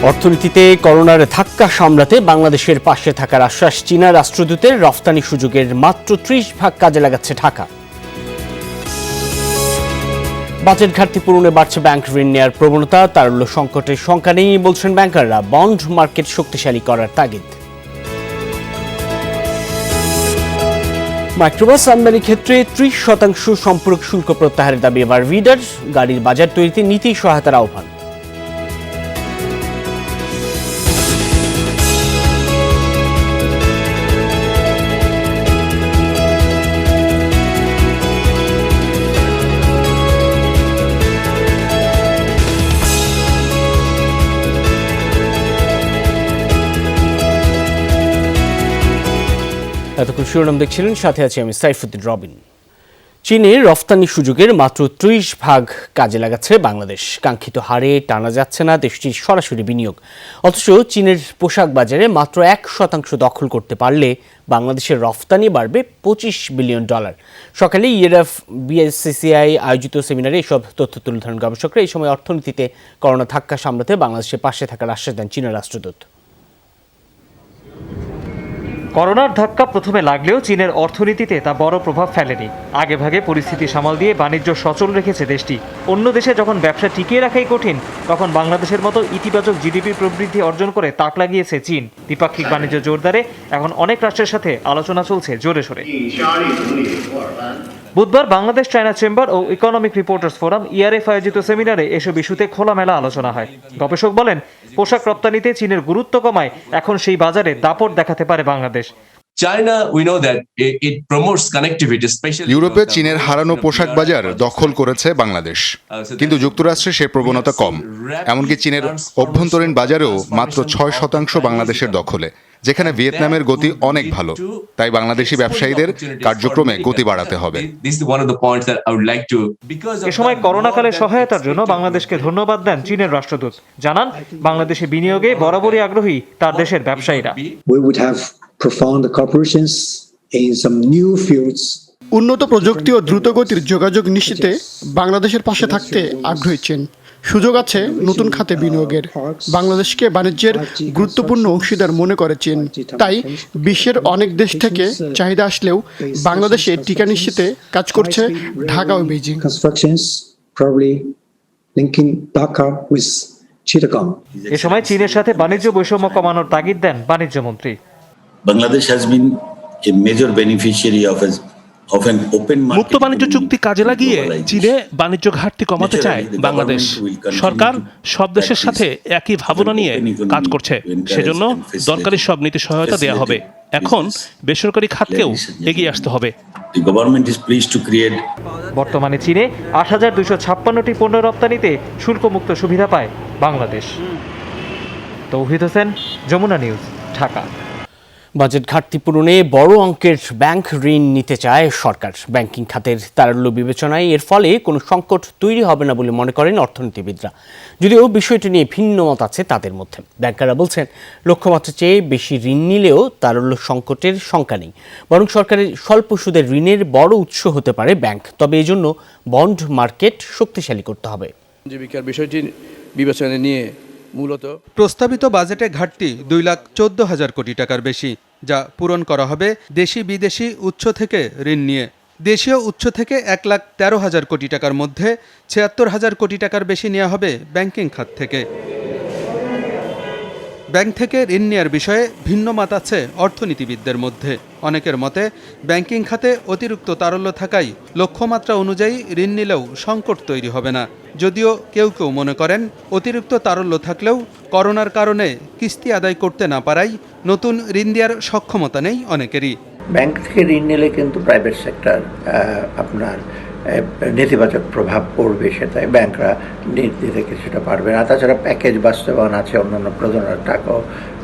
অর্থনীতিতে করোনার ধাক্কা সামলাতে বাংলাদেশের পাশে থাকার আশ্বাস চীনা রাষ্ট্রদূতের। রফতানি সুযোগের মাত্র ৩০% কাজে লাগাচ্ছে ঢাকা। বাজেট ঘাটতি পূরণে বাড়ছে ব্যাংক ঋণ নেওয়ার প্রবণতা। তারল্য সংকটের শঙ্কা নেই বলছেন ব্যাংকাররা। বন্ড মার্কেট শক্তিশালী করার তাগিদ। মাইক্রোবাস আমদানির ক্ষেত্রে ৩০% সম্পূরক শুল্ক প্রত্যাহারের দাবি এবার রিডার। গাড়ির বাজার তৈরিতে নীতি সহায়তার আহ্বান। এতক্ষণ শিরোনাম দেখছিলেন, সাথে আছি আমি সাইফুদ্দিন রবিন। চীনের রফতানি সুযোগের মাত্র ৩০% কাজে লাগাচ্ছে বাংলাদেশ। কাঙ্ক্ষিত হারে টানা যাচ্ছে না দেশটির সরাসরি বিনিয়োগ। অথচ চীনের পোশাক বাজারে মাত্র ১% দখল করতে পারলে বাংলাদেশের রফতানি বাড়বে $২৫ বিলিয়ন। সকালে ইএরএফ বিএসসিসিআই আয়োজিত সেমিনারে এসব তথ্য তুলে ধরেন গবেষকরা। এই সময় অর্থনীতিতে করোনা ধাক্কা সামলাতে বাংলাদেশের পাশে থাকার আশ্বাস দেন চীনা রাষ্ট্রদূত। করোনার ধাক্কা প্রথমে লাগলেও চীনের অর্থনীতিতে তা বড় প্রভাব ফেলেনি। আগেভাগে পরিস্থিতি সামাল দিয়ে বাণিজ্য সচল রেখেছে দেশটি। অন্য দেশে যখন ব্যবসা টিকিয়ে রাখাই কঠিন, তখন বাংলাদেশের মতো ইতিবাচক জিডিপি প্রবৃদ্ধি অর্জন করে তাক লাগিয়েছে চীন। দ্বিপাক্ষিক বাণিজ্য জোরদারে এখন অনেক রাষ্ট্রের সাথে আলোচনা চলছে জোরে সোরে। বুধবার বাংলাদেশ চায়না চেম্বার ও ইকোনমিক রিপোর্টার্স ফোরাম ইআরএফ আয়োজিত সেমিনারে এসব ইস্যুতে খোলামেলা আলোচনা হয়। গবেষক বলেন, পোশাক রপ্তানিতে চীনের গুরুত্ব কমায় এখন সেই বাজারে দাপট দেখাতে পারে বাংলাদেশ। ইউরোপে চীনের হারানো পোশাক বাজার দখল করেছে বাংলাদেশ, কিন্তু যুক্তরাষ্ট্রে সে প্রবণতা কম। এমনকি চীনের অভ্যন্তরীণ বাজারেও মাত্র ৬% বাংলাদেশের দখলে, যেখানে ভিয়েতনামের গতি অনেক ভালো। তাই বাংলাদেশি ব্যবসায়ীদের কার্যক্রমে গতি বাড়াতে হবে। এ সময় করোনাকালে সহায়তার জন্য বাংলাদেশকে ধন্যবাদ দেন চীনের রাষ্ট্রদূত। জানান, বাংলাদেশে বিনিয়োগে বরাবরই আগ্রহী তার দেশের ব্যবসায়ীরা। উন্নত প্রযুক্তি ও দ্রুতগতির যোগাযোগ নিশ্চিতে বাংলাদেশের পাশে থাকতে আগ্রহী চীন। সুযোগ আছে নতুন খাতে বিনিয়োগের। বাংলাদেশকে বাণিজ্যের গুরুত্বপূর্ণ অংশীদার মনে করে চীন। তাই বিশ্বের অনেক দেশ থেকে চাহিদা আসলেও বাংলাদেশে টিকা নিশ্চিতে কাজ করছে ঢাকা ও বেইজিং। এ সময় চীনের সাথে বাণিজ্য বৈষম্য কমানোর তাগিদ দেন বাণিজ্য মন্ত্রী। Bangladesh has been a major beneficiary of মুক্ত বাণিজ্য চুক্তি কাজে লাগিয়ে চীনে বাণিজ্য ঘাটতি কমাতে চায় বাংলাদেশ। সরকার সব দেশের সাথে একই ভাবনা নিয়ে কাজ করছে। সেজন্য দরকারি সব নীতি সহায়তা দেওয়া হবে। এখন বেসরকারি খাতকেও এগিয়ে আসতে হবে। বর্তমানে চীনে ৮,২৫৬টি পণ্য রপ্তানিতে শুল্কমুক্ত সুবিধা পায় বাংলাদেশ। তৌহিদ হোসেন, যমুনা নিউজ, ঢাকা। বাজেট ঘাটতি পূরণে বড় অঙ্কের ব্যাংক ঋণ নিতে চায় সরকার। ব্যাংকিং খাতের তারল্য বিবেচনায় এর ফলে কোনো সংকট তৈরি হবে না বলে মনে করেন অর্থনীতিবিদরা। যদিও বিষয়টি নিয়ে ভিন্ন মত আছে তাদের মধ্যে। ব্যাংকাররা বলছেন, লক্ষ্যমাত্রার চেয়ে বেশি ঋণ নিলেও তারল্য সংকটের শঙ্কা নেই, বরং সরকারের স্বল্প সুদের ঋণের বড় উৎস হতে পারে ব্যাংক। তবে এজন্য বন্ড মার্কেট শক্তিশালী করতে হবে। জীবিকার বিষয়টি বিবেচনায় নিয়ে মূলত প্রস্তাবিত বাজেটে ঘাটতি 2,14,000 কোটি টাকার বেশি, যা পূরণ করা হবে দেশি বিদেশি উৎস থেকে ঋণ নিয়ে। দেশীয় উৎস থেকে 1,13,000 কোটি টাকার মধ্যে 76,000 কোটি টাকার বেশি নেওয়া হবে ব্যাংকিং খাত থেকে। ব্যাংক থেকে ঋণ নেওয়ার বিষয়ে ভিন্ন মত আছে অর্থনীতিবিদদের মধ্যে। অনেকের মতে, ব্যাংকিং খাতে অতিরিক্ত তারল্য থাকায় লক্ষ্যমাত্রা অনুযায়ী ঋণ নিলেও সংকট তৈরি হবে না। যদিও কেউ কেউ মনে করেন, অতিরিক্ত তারল্য থাকলেও করোনার কারণে কিস্তি আদায় করতে না পারায় নতুন ঋণ দেওয়ার সক্ষমতা নেই অনেকেরই। ব্যাংক থেকে ঋণ নিলে কিন্তু প্রাইভেট সেক্টর আপনার নেতিবাচক প্রভাব পড়বে, সেটাই ব্যাংকরা দিতে কিছুটা পারবে না। তাছাড়া প্যাকেজ বাস্তবায়ন আছে, অন্যান্য প্রযোজনার টাকাও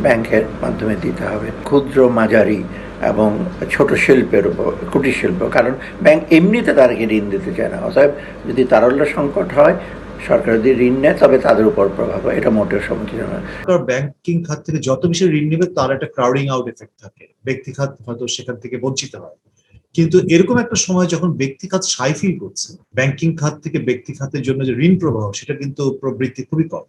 ব্যাংকের মাধ্যমে দিতে হবে। ক্ষুদ্র মাঝারি এবং ছোট শিল্পের উপর, কুটির শিল্প, কারণ ব্যাংক এমনিতে তাদেরকে ঋণ দিতে চায় না। অতএব যদি তারল্য সংকট হয়, সরকার যদি ঋণ নেয় তবে তাদের উপর প্রভাব হয়, এটা মোটেও সম্মতি নয়। ব্যাংকিং খাত থেকে যত বেশি ঋণ নেবে তার একটা ক্রাউডিং আউট এফেক্ট থাকে, ব্যক্তি খাত হয়তো সেখান থেকে বঞ্চিত হয়। কিন্তু এরকম একটা সময় যখন ব্যক্তি খাত সাই ফিল করছে, ব্যাংকিং খাত থেকে ব্যক্তি খাতের জন্য যে ঋণ প্রবাহ, সেটা কিন্তু প্রবৃদ্ধি খুবই কম।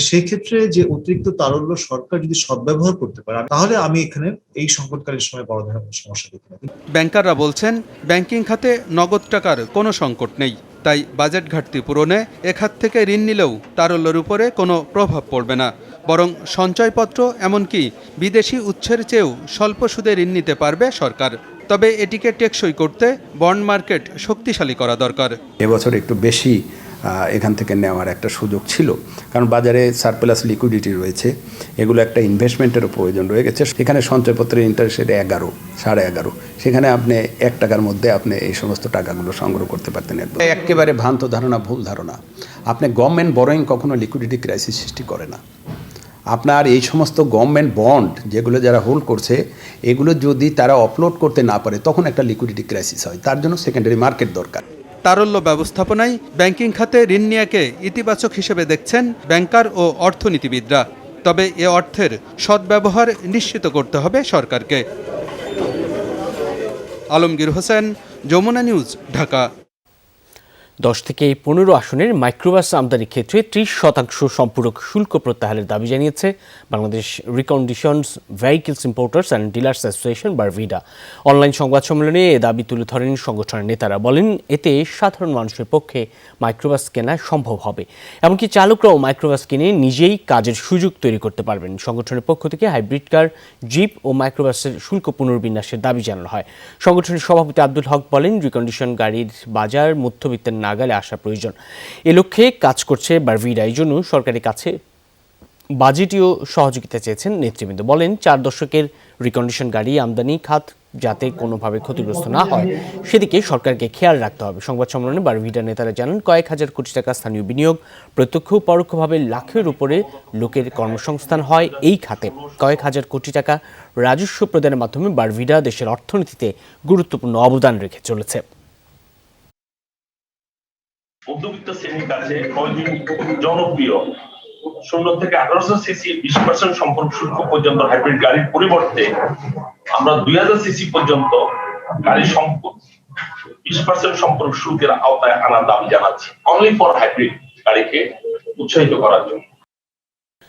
সেই ক্ষেত্রে যে অতিরিক্ত তারল্য সরকার যদি সদ্ব্যবহার করতে পারে, তাহলে আমি এখানে এই সংকটকালীন সময় বড় ধরনের সমস্যা দেখি না। ব্যাংকাররা বলছেন, ব্যাংকিং খাতে নগদ টাকার কোনো সংকট নেই, তাই বাজেট ঘাটতি পূরণে এ খাত থেকে ঋণ নিলেও তারল্যের উপরে কোনো প্রভাব পড়বে না। বরং সঞ্চয়পত্র এমনকি বিদেশি উৎসের চেয়েও স্বল্প সুদে ঋণ নিতে পারবে সরকার। তবে এটিকে টেকসই করতে বন্ড মার্কেট শক্তিশালী করা দরকার। এবছর একটু বেশি এখান থেকে নেওয়ার একটা সুযোগ ছিল, কারণ বাজারে সারপ্লাস লিকুইডিটি রয়েছে, এগুলো একটা ইনভেস্টমেন্টেরও প্রয়োজন রয়ে গেছে। এখানে সঞ্চয়পত্রের ইন্টারেস্ট রেট 11, 11.5, সেখানে আপনি 1 টাকার মধ্যে আপনি এই সমস্ত টাকাগুলো সংগ্রহ করতে পারতেন। একেবারে ভ্রান্ত ধারণা, ভুল ধারণা। আপনি গভর্নমেন্ট বরোয়িং কখনো লিকুইডিটি ক্রাইসিস সৃষ্টি করে না। আপনার এই সমস্ত গভর্নমেন্ট বন্ড যেগুলো যারা হোল্ড করছে, এগুলো যদি তারা অফলোড করতে না পারে তখন একটা লিকুইডিটি ক্রাইসিস হয়, তার জন্য সেকেন্ডারি মার্কেট দরকার। তারল্য ব্যবস্থাপনায় ব্যাংকিং খাতে ঋণ নেয়াকে ইতিবাচক হিসেবে দেখছেন ব্যাংকার ও অর্থনীতিবিদরা। তবে এ অর্থের সদ্ব্যবহার নিশ্চিত করতে হবে সরকারকে। আলমগীর হোসেন, যমুনা নিউজ, ঢাকা। 10 থেকে 15 আসনের মাইক্রোবাস আমদানির ক্ষেত্রে 30% সম্পূরক শুল্ক প্রত্যাহারের দাবি জানিয়েছে Bangladesh reconditions vehicles importers and dealers association Barvida. Online সংবাদ সম্মেলনে এ দাবি তুলে ধরেন সংগঠনের নেতারা। বলেন, এতে সাধারণ মানুষের পক্ষে মাইক্রোবাস কেনা সম্ভব হবে, এমনকি চালকরাও মাইক্রোবাস কিনে নিজেই কাজের সুযোগ তৈরি করতে পারবেন। সংগঠনের পক্ষ থেকে হাইব্রিড কার, জিপ ও মাইক্রোবাসের শুল্ক পুনর্বিন্যাসের দাবি জানানো হয়। সংগঠনের সভাপতি আব্দুল হক বলেন, রিকন্ডিশন গাড়ির বাজার মধ্যবিত্তের নাগালে আসা প্রয়োজন। এ লক্ষ্যে কাজ করছে বারভিডা। এই জন্য সরকারের কাছে বাজেটীয় সহযোগিতা চেয়েছেন নেতৃবৃন্দ। বলেন, 4 দশকের রিকন্ডিশন গাড়ি আমদানি খাত যাতে কোনোভাবে ক্ষতিগ্রস্ত না হয় সেদিকে সরকারকে খেয়াল রাখতে হবে। সংবাদ সম্মেলনে বারভিডা নেতারা জানান, কয়েক হাজার কোটি টাকা স্থানীয় বিনিয়োগ, প্রত্যক্ষ ও পরোক্ষভাবে লাখের উপরে লোকের কর্মসংস্থান হয় এই খাতে। কয়েক হাজার কোটি টাকা রাজস্ব প্রদানের মাধ্যমে বারভিডা দেশের অর্থনীতিতে গুরুত্বপূর্ণ অবদান রেখে চলেছে। মধ্যবিত্ত শ্রেণীর কাছে জনপ্রিয় 0 থেকে 1800 সিসি 20% সম্পর্ক শুল্ক পর্যন্ত হাইব্রিড গাড়ির পরিবর্তে আমরা 2000 সিসি পর্যন্ত গাড়ির 20% সম্পর্ক শুল্কের আওতায় আনার দাবি জানাচ্ছি, অনলি ফর হাইব্রিড গাড়িকে উৎসাহিত করার জন্য।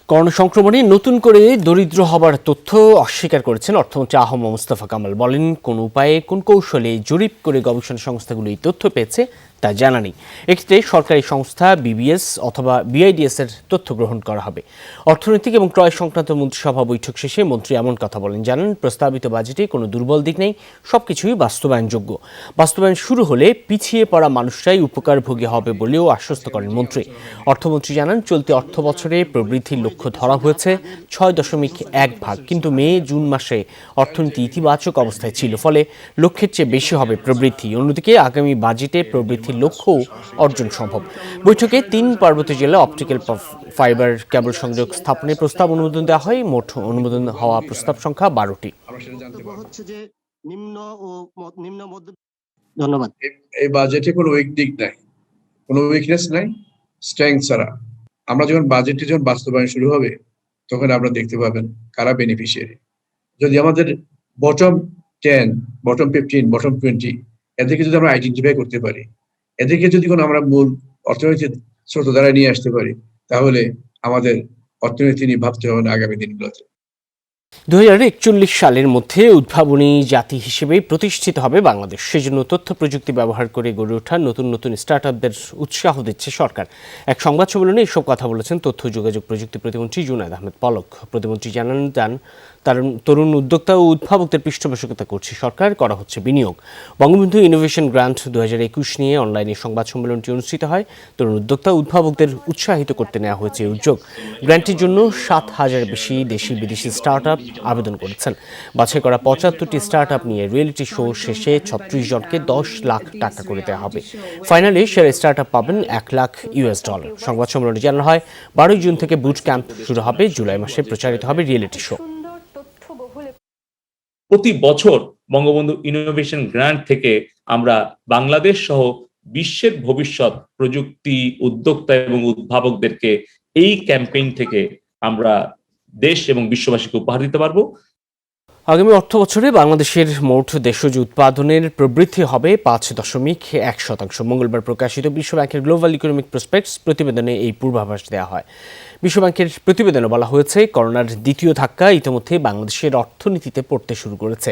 করোনা সংক্রমণে নতুন করে দরিদ্র হবার তথ্য অস্বীকার করেছেন অর্থমন্ত্রী আহম মোস্তফা কামাল। বলেন, কোন উপায়ে কোন কৌশলে জরিপ করে গবেষণা সংস্থাগুলো এই তথ্য পেয়েছে তা জানা নেই। এক্ষেত্রে সরকারি সংস্থা বিবিএস অথবা বিআইডিএস এর তথ্য গ্রহণ করা হবে। অর্থনৈতিক এবং ক্রয় সংক্রান্ত মন্ত্রিসভা বৈঠক শেষে মন্ত্রী এমন কথা বলেন। জানান, প্রস্তাবিত বাজেটে কোনো দুর্বল দিক নেই, সবকিছুই বাস্তবায়নযোগ্য। বাস্তবায়ন শুরু হলে পিছিয়ে পড়া মানুষরাই উপকারভোগী হবে বলেও আশ্বস্ত করেন মন্ত্রী। অর্থমন্ত্রী জানান, চলতি অর্থ বছরে প্রবৃদ্ধির লক্ষ্য ধরা হয়েছে 6.1%, কিন্তু মে জুন মাসে অর্থনীতি ইতিবাচক অবস্থায় ছিল, ফলে লক্ষ্যের চেয়ে বেশি হবে প্রবৃদ্ধি। অন্যদিকে আগামী বাজেটে প্রবৃদ্ধির লক্ষ্য অর্জন সম্ভব। বৈঠকে 3 পার্বত্য জেলা অপটিক্যাল ফাইবার কেবল সংযোগ স্থাপনের প্রস্তাব অনুমোদন দেওয়া হয়। মোট অনুমোদন হওয়া প্রস্তাব সংখ্যা 12টি। ধন্যবাদ। এই বাজেটে কোনো উইক দিক নাই, কোনো উইকনেস নাই, স্ট্রেংথ ছাড়া। আমরা যখন বাজেটটি যখন বাস্তবায়ন শুরু হবে তখন আপনারা দেখতে পাবেন কারা বেনিফিশিয়ারি। যদি আমাদের বটম 10, বটম 15, বটম 20 এদেরকে যদি আমরা আইডেন্টিফাই করতে পারি, এদেরকে যদি কোনো আমরা মূল অর্থনৈতিক স্রোত দ্বারা নিয়ে আসতে পারি, তাহলে আমাদের অর্থনীতি নিয়ে ভাবতে হবে না আগামী দিনগুলোতে। 2041 সালের মধ্যে উদ্ভাবনী জাতি হিসেবে প্রতিষ্ঠিত হবে বাংলাদেশ। সেজন্য তথ্য প্রযুক্তি ব্যবহার করে গড়ে ওঠা নতুন নতুন স্টার্টআপদের উৎসাহ দিচ্ছে সরকার। এক সংবাদ সম্মেলনে এসব কথা বলেছেন তথ্য যোগাযোগ প্রযুক্তি প্রতিমন্ত্রী জুনায়েদ আহমেদ পলক। প্রতিমন্ত্রী জানান, তার তরুণ উদ্যোক্তা ও উদ্ভাবকদের পৃষ্ঠপোষকতা করছে সরকার, করা হচ্ছে বিনিয়োগ। বঙ্গবন্ধু ইনোভেশন গ্রান্ট 2021 নিয়ে অনলাইনে সংবাদ সম্মেলনটি অনুষ্ঠিত হয়। তরুণ উদ্যোক্তা উদ্ভাবকদের উৎসাহিত করতে নেওয়া হয়েছে এই উদ্যোগ। গ্রান্টের জন্য 7,000 বেশি দেশি বিদেশি স্টার্টআপ আবেদন করেছেন। বাছাই করা 75টি স্টার্টআপ নিয়ে রিয়েলিটি শো শেষে 36 জনকে 10 লাখ টাকা করে দেওয়া হবে। ফাইনালে সেরা স্টার্টআপ পাবেন $1 লাখ। সংবাদ সম্মেলনে জানানো হয়, 12 জুন থেকে বুট ক্যাম্প শুরু হবে। জুলাই মাসে প্রচারিত হবে রিয়েলিটি শো। প্রতি বছর বঙ্গবন্ধু ইনোভেশন গ্রান্ট থেকে আমরা বাংলাদেশ সহ বিশ্বের ভবিষ্যৎ প্রযুক্তি উদ্যোক্তা এবং উদ্ভাবকদেরকে এই ক্যাম্পেইন থেকে আমরা দেশ এবং বিশ্ববাসীকে উপহার দিতে পারবো। আগামী অর্থ বছরে বাংলাদেশের মোট দেশজ উৎপাদনের প্রবৃদ্ধি হবে 5.1%। মঙ্গলবার প্রকাশিত বিশ্ব ব্যাংকের গ্লোবাল ইকোনমিক প্রসপেক্টস প্রতিবেদনে এই পূর্বাভাস দেওয়া হয়। বিশ্বব্যাংকের প্রতিবেদনে বলা হয়েছে, করোনার দ্বিতীয় ধাক্কা ইতিমধ্যে বাংলাদেশের অর্থনীতিতে পড়তে শুরু করেছে।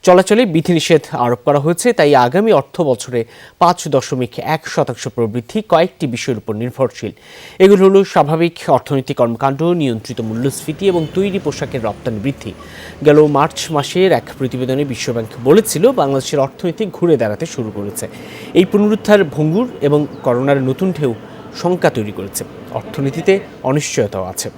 চলাচলে বিধিনিষেধ আরোপ করা হয়েছে, তাই আগামী অর্থ বছরে 5.1% প্রবৃদ্ধি কয়েকটি বিষয়ের উপর নির্ভরশীল। এগুলো হলো স্বাভাবিক অর্থনৈতিক কর্মকাণ্ড, নিয়ন্ত্রিত মূল্যস্ফীতি এবং তৈরি পোশাকের রপ্তানি বৃদ্ধি। গেল মার্চ মাসের এক প্রতিবেদনে বিশ্বব্যাংক বলেছিল, বাংলাদেশের অর্থনীতি ঘুরে দাঁড়াতে শুরু করেছে। এই পুনরুদ্ধার ভঙ্গুর এবং করোনার নতুন ঢেউ শঙ্কা তৈরি করেছে। অর্থনীতিতে অনিশ্চয়তাও আছে।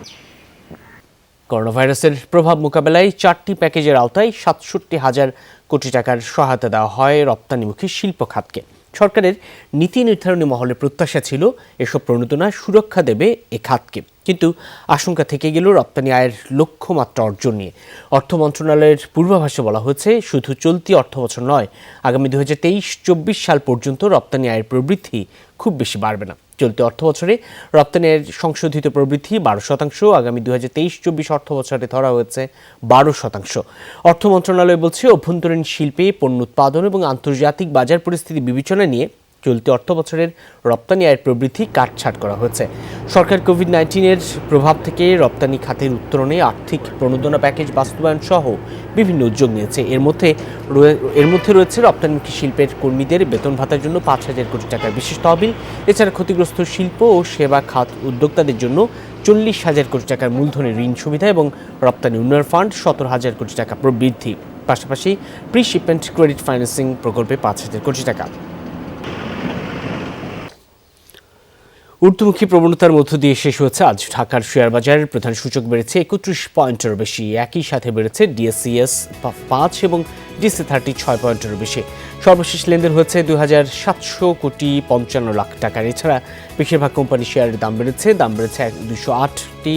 করোনা ভাইরাসের প্রভাব মোকাবেলায় 4টি প্যাকেজের আওতায় 67,000 কোটি টাকার সহায়তা দেওয়া হয় রপ্তানিমুখী শিল্প খাতকে। সরকারের নীতি নির্ধারণী মহলে প্রত্যাশা ছিল এসব প্রণোদনা সুরক্ষা দেবে এ খাতকে, কিন্তু আশঙ্কা থেকে গেল রপ্তানি আয়ের লক্ষ্যমাত্রা অর্জন নিয়ে। অর্থ মন্ত্রণালয়ের পূর্বাভাসে বলা হয়েছে, শুধু চলতি অর্থবছর নয়, আগামী 2023-24 সাল পর্যন্ত রপ্তানি আয়ের প্রবৃদ্ধি খুব বেশি বাড়বে না। চলতি অর্থবছরে রপ্তানি আয়ের সংশোধিত প্রবৃদ্ধি 12%, আগামী 2023-24 অর্থবছরে ধরা হয়েছে 12%। অর্থ মন্ত্রণালয় বলছে, অভ্যন্তরীণ শিল্পে পণ্য উৎপাদন এবং আন্তর্জাতিক বাজার পরিস্থিতি বিবেচনা নিয়ে চলতি অর্থবছরের রপ্তানি আয়ের প্রবৃদ্ধি কাটছাঁট করা হয়েছে। সরকার কোভিড-19-এর প্রভাব থেকে রপ্তানি খাতের উত্তরণে আর্থিক প্রণোদনা প্যাকেজ বাস্তবায়ন সহ বিভিন্ন উদ্যোগ নিয়েছে। এর মধ্যে রয়েছে রপ্তানিমুখী শিল্পের কর্মীদের বেতন ভাতার জন্য 5,000 কোটি টাকার বিশেষ তহবিল। এছাড়া ক্ষতিগ্রস্ত শিল্প ও সেবা খাত উদ্যোক্তাদের জন্য 40,000 কোটি টাকার মূলধনের ঋণ সুবিধা এবং রপ্তানি উন্নয়ন ফান্ড 17,000 কোটি টাকা প্রবৃদ্ধি। পাশাপাশি প্রি শিপমেন্ট ক্রেডিট ফাইন্যান্সিং প্রকল্পে 5,000 কোটি টাকা। ঊর্ধ্বমুখী প্রবণতার মধ্য দিয়ে শেষ হয়েছে আজ ঢাকার শেয়ার বাজারের প্রধান সূচক বেড়েছে 31 পয়েন্টের বেশি। একই সাথে বেড়েছে ডিএসসিএস 5 এবং ডিএসসি 30 6 পয়েন্টের বেশি। সর্বশেষ লেনদেন হয়েছে 2,700 কোটি 55 লাখ টাকার। এছাড়া বেশিরভাগ কোম্পানি শেয়ারের দাম বেড়েছে 208টি,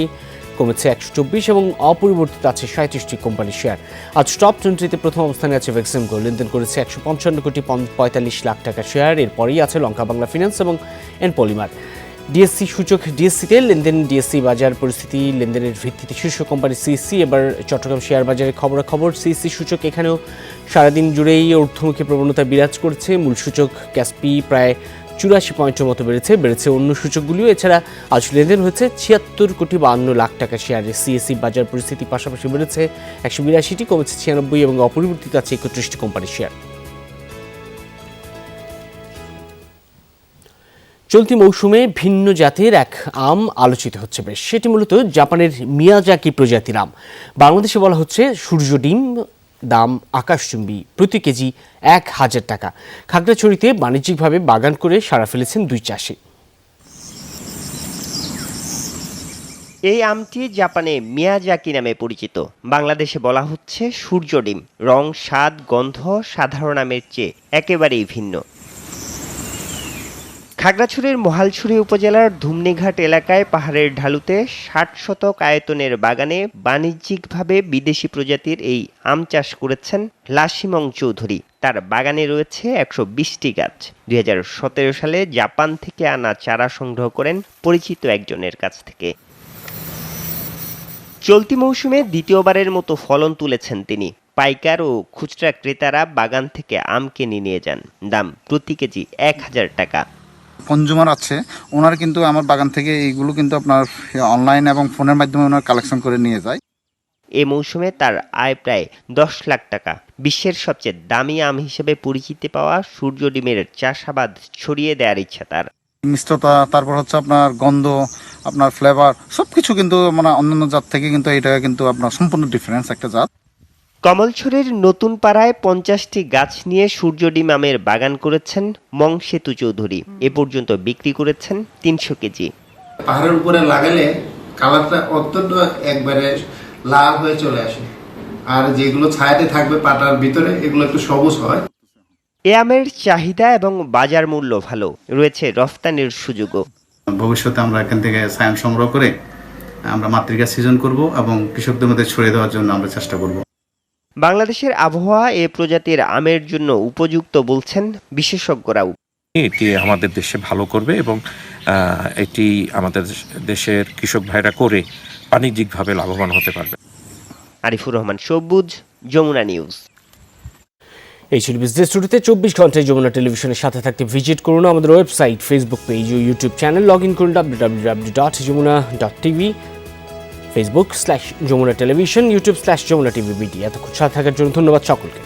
কমেছে 124 এবং অপরিবর্তিত আছে 37টি কোম্পানির শেয়ার। আজ টপ 20-তে প্রথম অবস্থানে আছে ভেক্সিমকো, লেনদেন করেছে 155 কোটি 45 লাখ টাকার শেয়ার। এরপরেই আছে লঙ্কা বাংলা ফিন্যান্স এবং এন পলিমার। ডিএসসি সূচক ডিএসসিতে লেনদেন, ডিএসসি বাজার পরিস্থিতি লেনদেনের ভিত্তিতে শীর্ষ কোম্পানি সিএসসি। এবার চট্টগ্রাম শেয়ার বাজারে খবরাখবর। সিএসসি সূচক এখানেও সারাদিন জুড়েই ঊর্ধ্বমুখী প্রবণতা বিরাজ করছে। মূল সূচক ক্যাসপি প্রায় 84 পয়েন্টের মতো বেড়েছে অন্য সূচকগুলিও। এছাড়া আজ লেনদেন হয়েছে 76 কোটি 52 লাখ টাকা শেয়ারে। সিএসসি বাজার পরিস্থিতি পাশাপাশি বেড়েছে 182টি, কমেছে 96 এবং অপরিবর্তিত আছে 31টি কোম্পানির শেয়ার। চলতি মৌসুমে ভিন্ন জাতের এক আম আলোচিত হচ্ছে বেশ। সেটি মূলত জাপানের মিয়াজাকি প্রজাতির আম। বাংলাদেশে বলা হচ্ছে সূর্য ডিম, দাম আকাশচুম্বী, প্রতি কেজি 1,000 টাকা। খাগড়াছড়িতে বাণিজ্যিকভাবে বাগান করে সাড়া ফেলেছেন 2 চাষি। এই আমটি জাপানে মিয়াজাকি নামে পরিচিত। বাংলাদেশে বলা হচ্ছে সূর্য ডিম। রং, স্বাদ, গন্ধ সাধারণ আমের চেয়ে একেবারেই ভিন্ন। খাগড়াছড়ির মহালছড়ি উপজেলার ধুমনিঘাট এলাকায় পাহাড়ের ঢালুতে 60 শতক আয়তনের বাগানে বাণিজ্যিকভাবে বিদেশি প্রজাতির এই আম চাষ করেছেন লাসিমং চৌধুরী। তার বাগানে রয়েছে 120টি গাছ। 2017 সালে জাপান থেকে আনা চারা সংগ্রহ করেন পরিচিত একজনের কাছ থেকে। চলতি মৌসুমে দ্বিতীয়বারের মতো ফলন তুলেছেন তিনি। পাইকার ও খুচরা ক্রেতারা বাগান থেকে আম কিনে নিয়ে যান। দাম প্রতি কেজি 1,000 টাকা। কনজুমার আছে, ওনারা কিন্তু আমার বাগান থেকে এইগুলো কিন্তু আপনার অনলাইন এবং ফোনের মাধ্যমে ওনারা কালেকশন করে নিয়ে যায়। এ মৌসুমে তার আয় প্রায় 10 লাখ টাকা। বিশ্বের সবচেয়ে দামি আম হিসেবে পরিচিতি পাওয়া সূর্য ডিমের চাষাবাদ ছড়িয়ে দেওয়ার ইচ্ছা তার। মিষ্টতা, তারপর হচ্ছে আপনার গন্ধ, আপনার ফ্লেভার সবকিছু কিন্তু মানে অন্যান্য জাত থেকে কিন্তু এটা কিন্তু আপনার সম্পূর্ণ ডিফারেন্স একটা জাত। কমলছড়ির নতুন পাড়ায় 50টি গাছ নিয়ে সূর্য ডিম আমের বাগান করেছেন মংসেতু চৌধুরী। এ পর্যন্ত বিক্রি করেছেন 300 কেজি। পাহাড়ের উপরে লাগালে কালারটা অত্যন্ত একবারে লাল হয়ে চলে আসে, আর যেগুলো ছায়াতে থাকবে পাতার ভিতরে এগুলো একটু সবুজ হয়। এ আমের চাহিদা এবং বাজার মূল্য ভালো, রয়েছে রফতানির সুযোগও। ভবিষ্যতে আমরা এখান থেকে সায়াম সংগ্রহ করে আমরা মাতৃকা সৃজন করব এবং কৃষকদের মধ্যে ছড়িয়ে দেওয়ার জন্য আমরা চেষ্টা করব। বাংলাদেশের আবহাওয়া এ প্রজাতির আমের জন্য উপযুক্ত বলছেন বিশেষজ্ঞরাও। এটি আমাদের দেশে ভালো করবে এবং এটি আমাদের দেশের কৃষক ভাইরা করে বাণিজ্যিকভাবে লাভবান হতে পারবে। আরিফুর রহমান সবুজ, যমুনা নিউজ। এই ছিল বিজনেস টুডেতে। 24 ঘন্টায় যমুনা টেলিভিশনের সাথে থাকতে ভিজিট করুন আমাদের ওয়েবসাইট, ফেসবুক পেজ ও ইউটিউব চ্যানেল। লগ ইন করুন www.jamuna.tv, Facebook/যমুনা টেলিভিশন, YouTube/যমুনা টিভি বিডি। এতক্ষণ সাথে থাকার জন্য ধন্যবাদ সকলকে।